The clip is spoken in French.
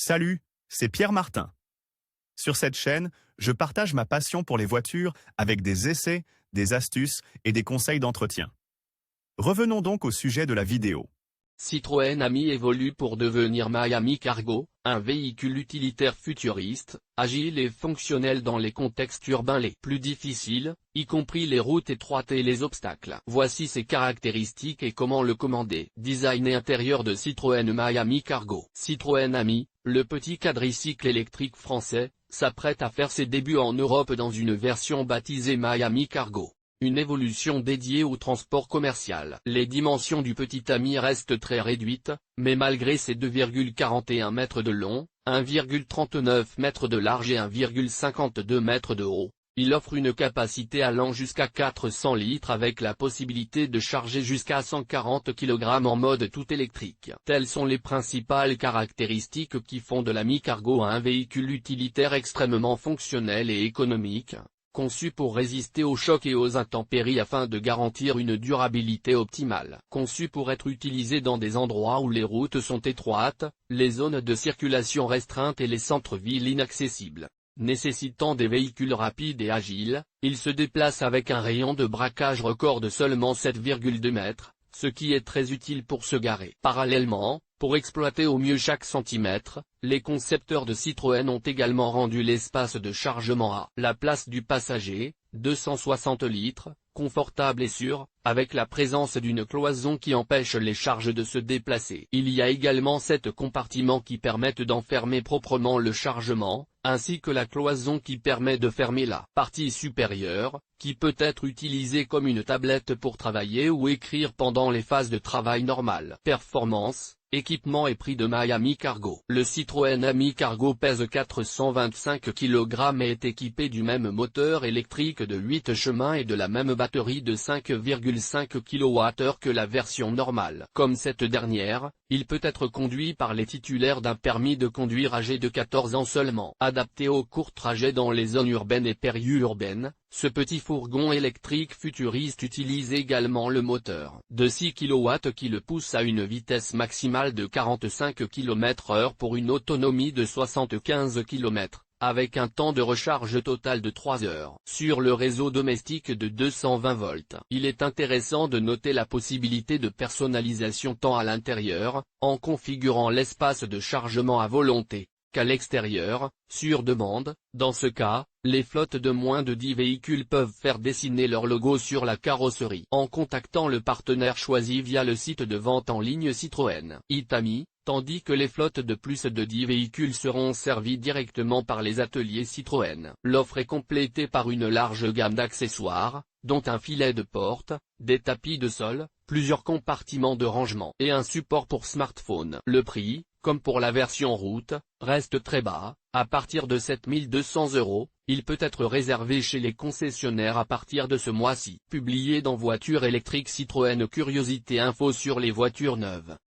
Salut, c'est Pierre Martin. Sur cette chaîne, je partage ma passion pour les voitures avec des essais, des astuces et des conseils d'entretien. Revenons donc au sujet de la vidéo. Citroën Ami évolue pour devenir Miami Cargo, un véhicule utilitaire futuriste, agile et fonctionnel dans les contextes urbains les plus difficiles, y compris les routes étroites et les obstacles. Voici ses caractéristiques et comment le commander. Design et intérieur de Citroën Miami Cargo. Citroën Ami, le petit quadricycle électrique français, s'apprête à faire ses débuts en Europe dans une version baptisée Miami Cargo. Une évolution dédiée au transport commercial. Les dimensions du petit Ami restent très réduites, mais malgré ses 2,41 mètres de long, 1,39 mètres de large et 1,52 mètres de haut, il offre une capacité allant jusqu'à 400 litres avec la possibilité de charger jusqu'à 140 kg en mode tout électrique. Telles sont les principales caractéristiques qui font de l'Ami Cargo un véhicule utilitaire extrêmement fonctionnel et économique, conçu pour résister aux chocs et aux intempéries afin de garantir une durabilité optimale. Conçu pour être utilisé dans des endroits où les routes sont étroites, les zones de circulation restreintes et les centres-villes inaccessibles. Nécessitant des véhicules rapides et agiles, il se déplace avec un rayon de braquage record de seulement 7,2 mètres, ce qui est très utile pour se garer. Parallèlement, pour exploiter au mieux chaque centimètre, les concepteurs de Citroën ont également rendu l'espace de chargement à la place du passager, 260 litres, confortable et sûr, avec la présence d'une cloison qui empêche les charges de se déplacer. Il y a également 7 compartiments qui permettent d'enfermer proprement le chargement, ainsi que la cloison qui permet de fermer la partie supérieure, qui peut être utilisée comme une tablette pour travailler ou écrire pendant les phases de travail normales. Performance, équipement et prix de Miami Cargo. Le Citroën Ami Cargo pèse 425 kg et est équipé du même moteur électrique de 8 chemins et de la même batterie de 5,5 kWh que la version normale. Comme cette dernière, il peut être conduit par les titulaires d'un permis de conduire âgés de 14 ans seulement. Adapté aux courts trajets dans les zones urbaines et périurbaines, ce petit fourgon électrique futuriste utilise également le moteur de 6 kW qui le pousse à une vitesse maximale de 45 km/h pour une autonomie de 75 km, avec un temps de recharge total de 3 heures. Sur le réseau domestique de 220 volts, il est intéressant de noter la possibilité de personnalisation tant à l'intérieur, en configurant l'espace de chargement à volonté, qu'à l'extérieur, sur demande. Dans ce cas, les flottes de moins de 10 véhicules peuvent faire dessiner leur logo sur la carrosserie en contactant le partenaire choisi via le site de vente en ligne Citroën Itami, tandis que les flottes de plus de 10 véhicules seront servies directement par les ateliers Citroën. L'offre est complétée par une large gamme d'accessoires, dont un filet de porte, des tapis de sol, plusieurs compartiments de rangement et un support pour smartphone. Le prix, comme pour la version route, reste très bas, à partir de 7 200 €, il peut être réservé chez les concessionnaires à partir de ce mois-ci. Publié dans Voiture électrique Citroën Curiosité Info sur les voitures neuves.